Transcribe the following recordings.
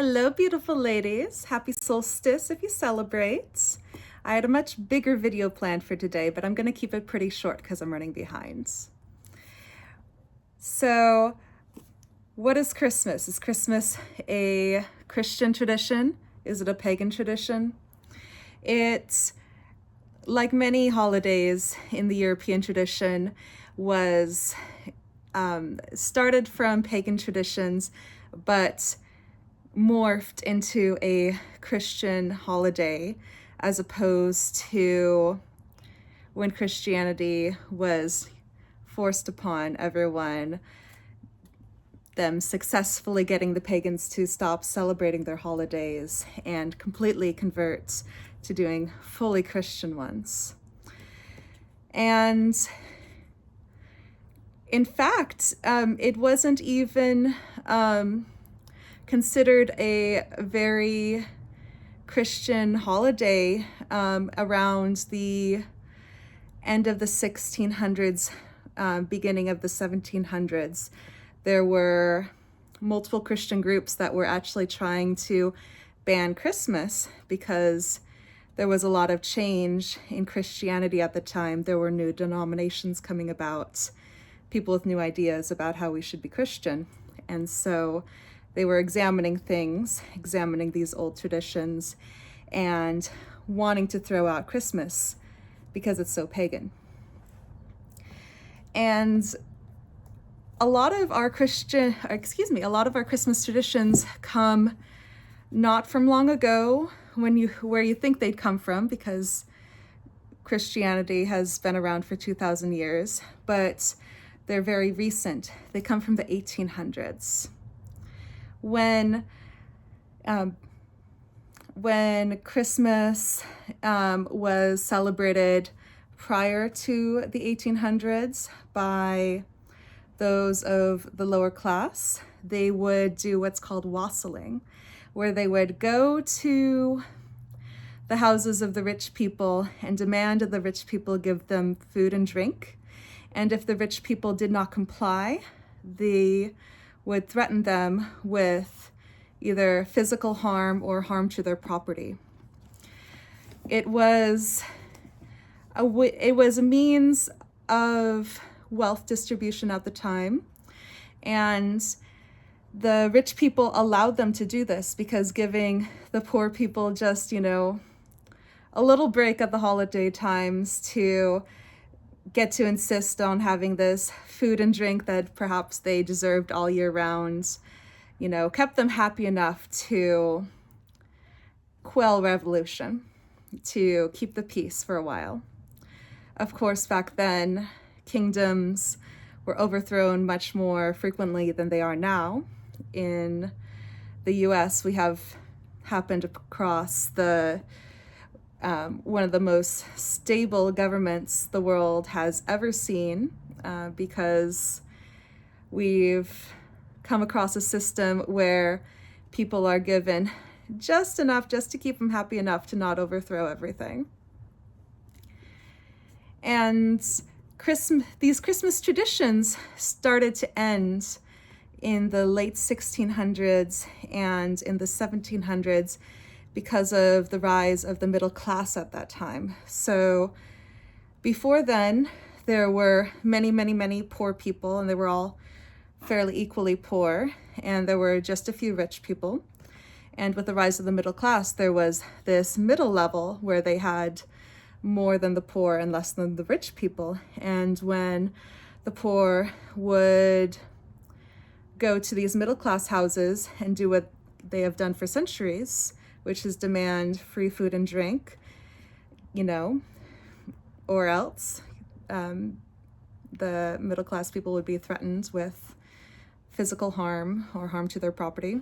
Hello, beautiful ladies. Happy solstice if you celebrate. I had a much bigger video planned for today, but I'm going to keep it pretty short because I'm running behind. So, what is Christmas? Is Christmas a Christian tradition? Is it a pagan tradition? It, like many holidays in the European tradition, was started from pagan traditions, but morphed into a Christian holiday as opposed to when Christianity was forced upon everyone, them successfully getting the pagans to stop celebrating their holidays and completely convert to doing fully Christian ones. And in fact, it wasn't even considered a very Christian holiday around the end of the 1600s, beginning of the 1700s. There were multiple Christian groups that were actually trying to ban Christmas because there was a lot of change in Christianity at the time. There were new denominations coming about, people with new ideas about how we should be Christian. And so they were examining these old traditions, and wanting to throw out Christmas because it's so pagan. And a lot of our Christmas traditions come not from long ago where you think they'd come from, because Christianity has been around for 2,000 years, but they're very recent. They come from the 1800s. When Christmas was celebrated prior to the 1800s by those of the lower class, they would do what's called wassailing, where they would go to the houses of the rich people and demand that the rich people give them food and drink. And if the rich people did not comply, they would threaten them with either physical harm or harm to their property. It was a means of wealth distribution at the time, and the rich people allowed them to do this because giving the poor people just, a little break at the holiday times to get to insist on having this food and drink that perhaps they deserved all year round, kept them happy enough to quell revolution, to keep the peace for a while. Of course, back then, kingdoms were overthrown much more frequently than they are now. In the US, we have happened across one of the most stable governments the world has ever seen, because we've come across a system where people are given just enough just to keep them happy enough to not overthrow everything. And these Christmas traditions started to end in the late 1600s and in the 1700s because of the rise of the middle class at that time. So before then, there were many, many, many poor people, and they were all fairly equally poor, and there were just a few rich people. And with the rise of the middle class, there was this middle level where they had more than the poor and less than the rich people. And when the poor would go to these middle class houses and do what they have done for centuries, which is demand free food and drink, or else the middle class people would be threatened with physical harm or harm to their property.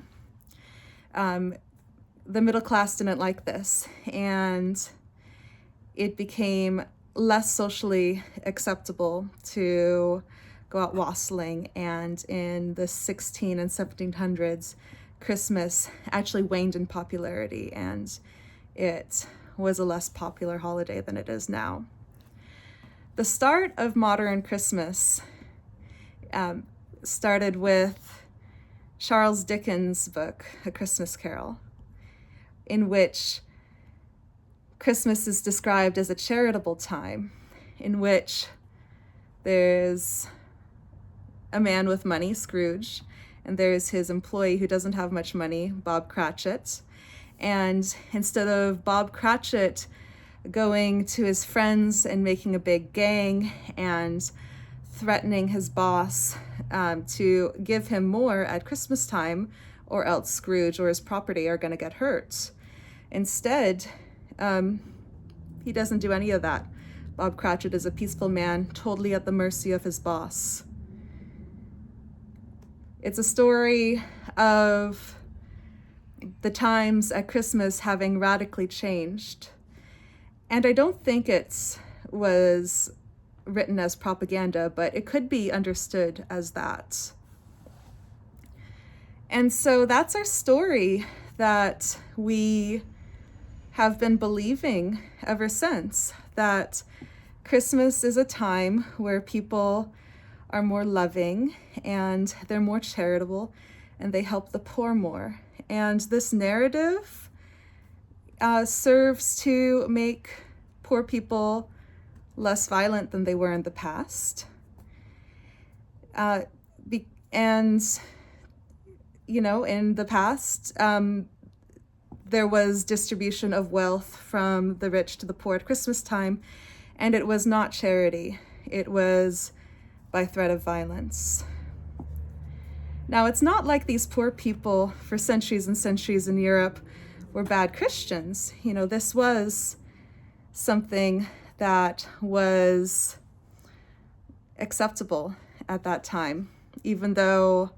The middle class didn't like this, and it became less socially acceptable to go out wassailing, and in the 16 and 1700s, Christmas actually waned in popularity, and it was a less popular holiday than it is now. The start of modern Christmas started with Charles Dickens' book, A Christmas Carol, in which Christmas is described as a charitable time, in which there's a man with money, Scrooge, and there's his employee who doesn't have much money, Bob Cratchit. And instead of Bob Cratchit going to his friends and making a big gang and threatening his boss to give him more at Christmas time, or else Scrooge or his property are going to get hurt. Instead, he doesn't do any of that. Bob Cratchit is a peaceful man, totally at the mercy of his boss. It's a story of the times at Christmas having radically changed. And I don't think it was written as propaganda, but it could be understood as that. And so that's our story that we have been believing ever since, that Christmas is a time where people are more loving and they're more charitable and they help the poor more. And this narrative serves to make poor people less violent than they were in the past. In the past, there was distribution of wealth from the rich to the poor at Christmas time, and it was not charity. It was by threat of violence. Now, it's not like these poor people for centuries and centuries in Europe were bad Christians. This was something that was acceptable at that time, even though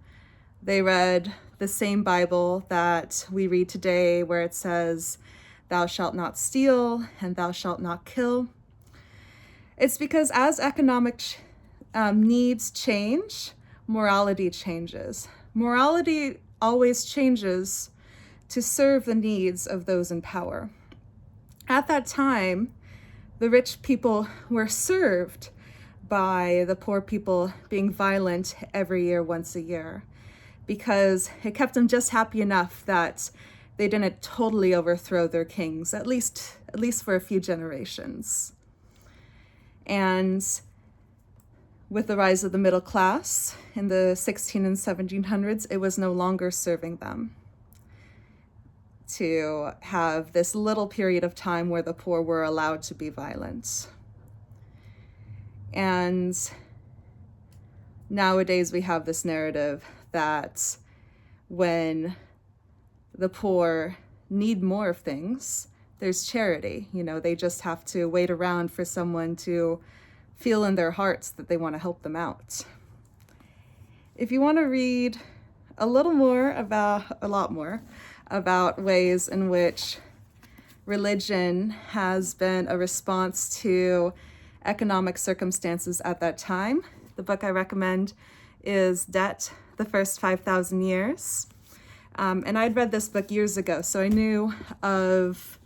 they read the same Bible that we read today, where it says, "Thou shalt not steal and thou shalt not kill." It's because as economic needs change, morality changes. Morality always changes to serve the needs of those in power. At that time, the rich people were served by the poor people being violent every year, once a year, because it kept them just happy enough that they didn't totally overthrow their kings, at least for a few generations. And with the rise of the middle class in the 1600s and 1700s, it was no longer serving them to have this little period of time where the poor were allowed to be violent. And nowadays we have this narrative that when the poor need more of things, there's charity. They just have to wait around for someone to feel in their hearts that they want to help them out. If you want to read a lot more about ways in which religion has been a response to economic circumstances at that time, the book I recommend is Debt, the First 5,000 Years. And I'd read this book years ago, so I knew of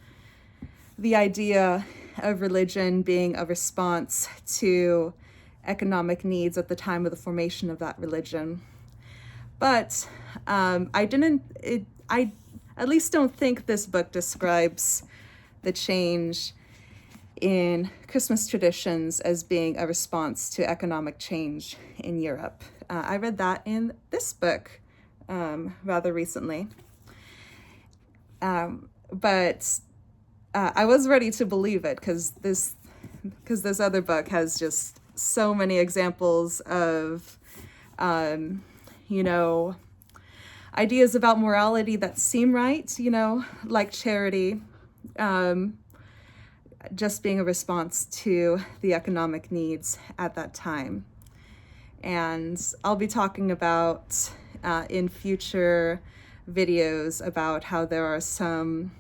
the idea of religion being a response to economic needs at the time of the formation of that religion. But I at least don't think this book describes the change in Christmas traditions as being a response to economic change in Europe. I read that in this book rather recently. But I was ready to believe it because this other book has just so many examples of, ideas about morality that seem right, like charity, just being a response to the economic needs at that time. And I'll be talking about in future videos about how there are some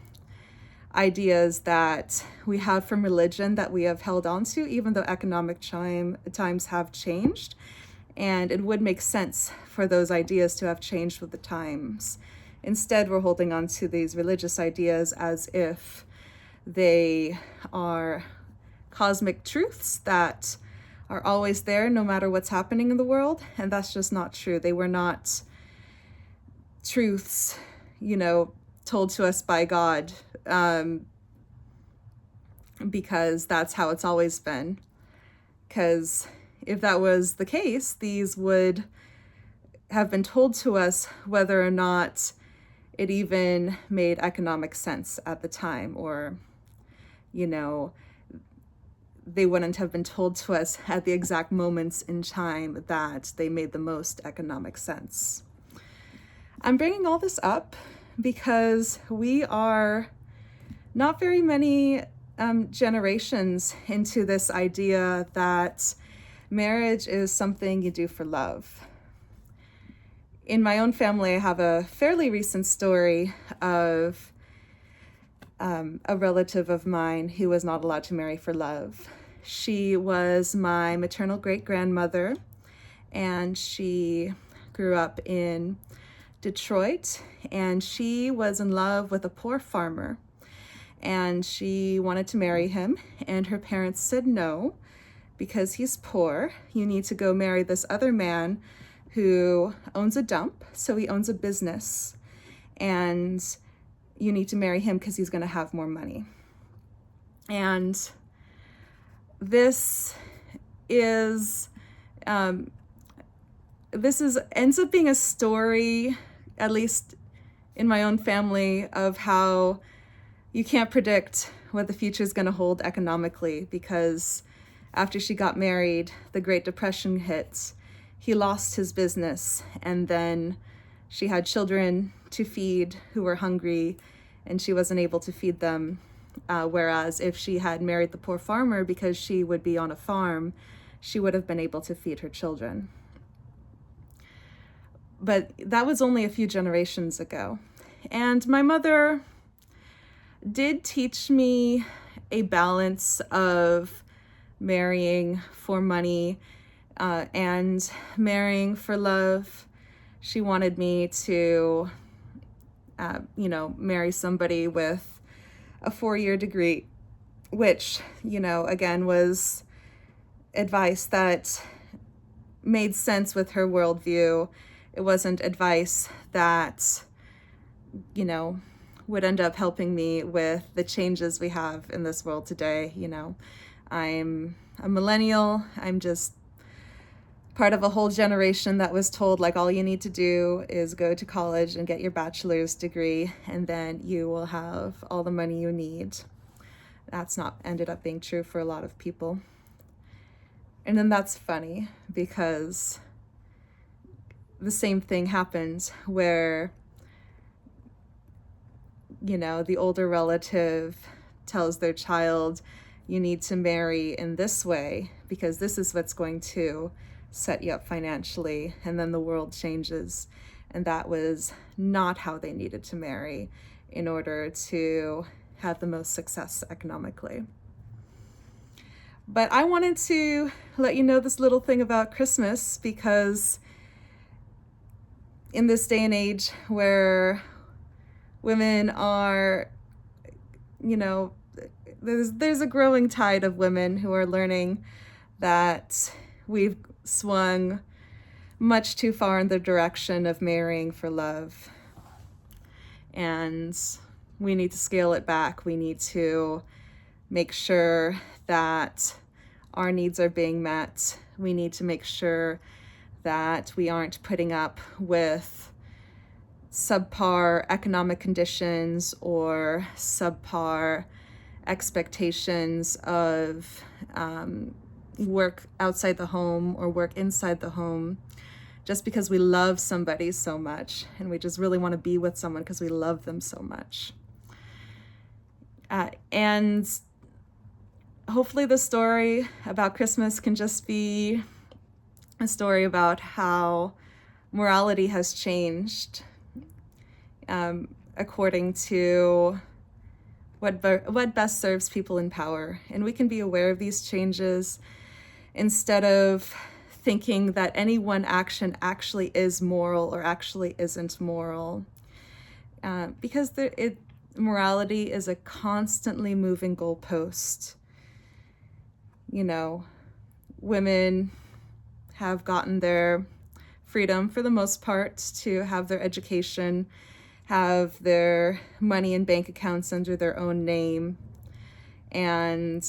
ideas that we have from religion that we have held on to, even though economic times have changed. And it would make sense for those ideas to have changed with the times. Instead, we're holding on to these religious ideas as if they are cosmic truths that are always there no matter what's happening in the world. And that's just not true. They were not truths, told to us by God, because that's how it's always been. Because if that was the case, these would have been told to us whether or not it even made economic sense at the time, or, they wouldn't have been told to us at the exact moments in time that they made the most economic sense. I'm bringing all this up because we are not very many generations into this idea that marriage is something you do for love. In my own family, I have a fairly recent story of a relative of mine who was not allowed to marry for love. She was my maternal great-grandmother, and she grew up in Detroit, and she was in love with a poor farmer, and she wanted to marry him, and her parents said no, because he's poor. You need to go marry this other man who owns a dump, so he owns a business, and you need to marry him because he's going to have more money. And this ends up being a story, at least in my own family, of how you can't predict what the future is going to hold economically, because after she got married, the Great Depression hit. He lost his business, and then she had children to feed who were hungry, and she wasn't able to feed them. Whereas if she had married the poor farmer, because she would be on a farm, she would have been able to feed her children. But that was only a few generations ago. And my mother did teach me a balance of marrying for money and marrying for love. She wanted me to, marry somebody with a 4-year degree, which, again, was advice that made sense with her worldview. It wasn't advice that, would end up helping me with the changes we have in this world today. I'm a millennial. I'm just part of a whole generation that was told, like, all you need to do is go to college and get your bachelor's degree, and then you will have all the money you need. That's not ended up being true for a lot of people. And then that's funny, because the same thing happened where, the older relative tells their child, you need to marry in this way because this is what's going to set you up financially, and then the world changes, and that was not how they needed to marry in order to have the most success economically. But I wanted to let you know this little thing about Christmas, because in this day and age where women are, there's a growing tide of women who are learning that we've swung much too far in the direction of marrying for love. And we need to scale it back. We need to make sure that our needs are being met. We need to make sure that we aren't putting up with subpar economic conditions or subpar expectations of work outside the home or work inside the home, just because we love somebody so much and we just really want to be with someone because we love them so much. And hopefully the story about Christmas can just be a story about how morality has changed according to what best serves people in power. And we can be aware of these changes instead of thinking that any one action actually is moral or actually isn't moral. Because morality is a constantly moving goalpost. Women have gotten their freedom for the most part to have their education, have their money and bank accounts under their own name. And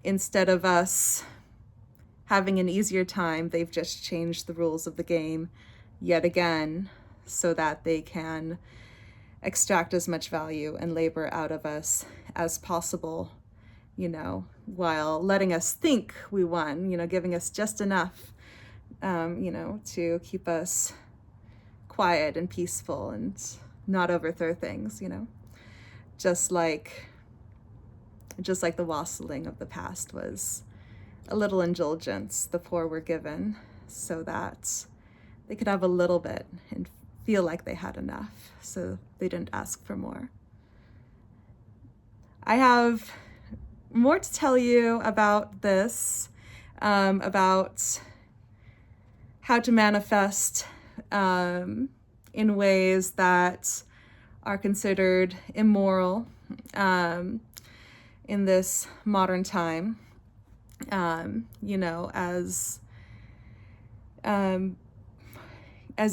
instead of us having an easier time, they've just changed the rules of the game yet again so that they can extract as much value and labor out of us as possible, you know, while letting us think we won, you know, giving us just enough, you know, to keep us quiet and peaceful and not overthrow things, you know, just like the wassailing of the past was a little indulgence the poor were given so that they could have a little bit and feel like they had enough, so they didn't ask for more. I have more to tell you about this, about how to manifest in ways that are considered immoral in this modern time. You know, as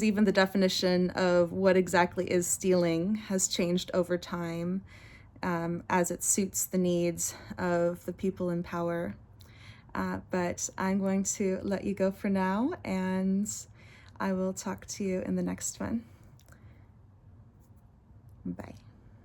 even the definition of what exactly is stealing has changed over time, as it suits the needs of the people in power. But I'm going to let you go for now, and I will talk to you in the next one. Bye.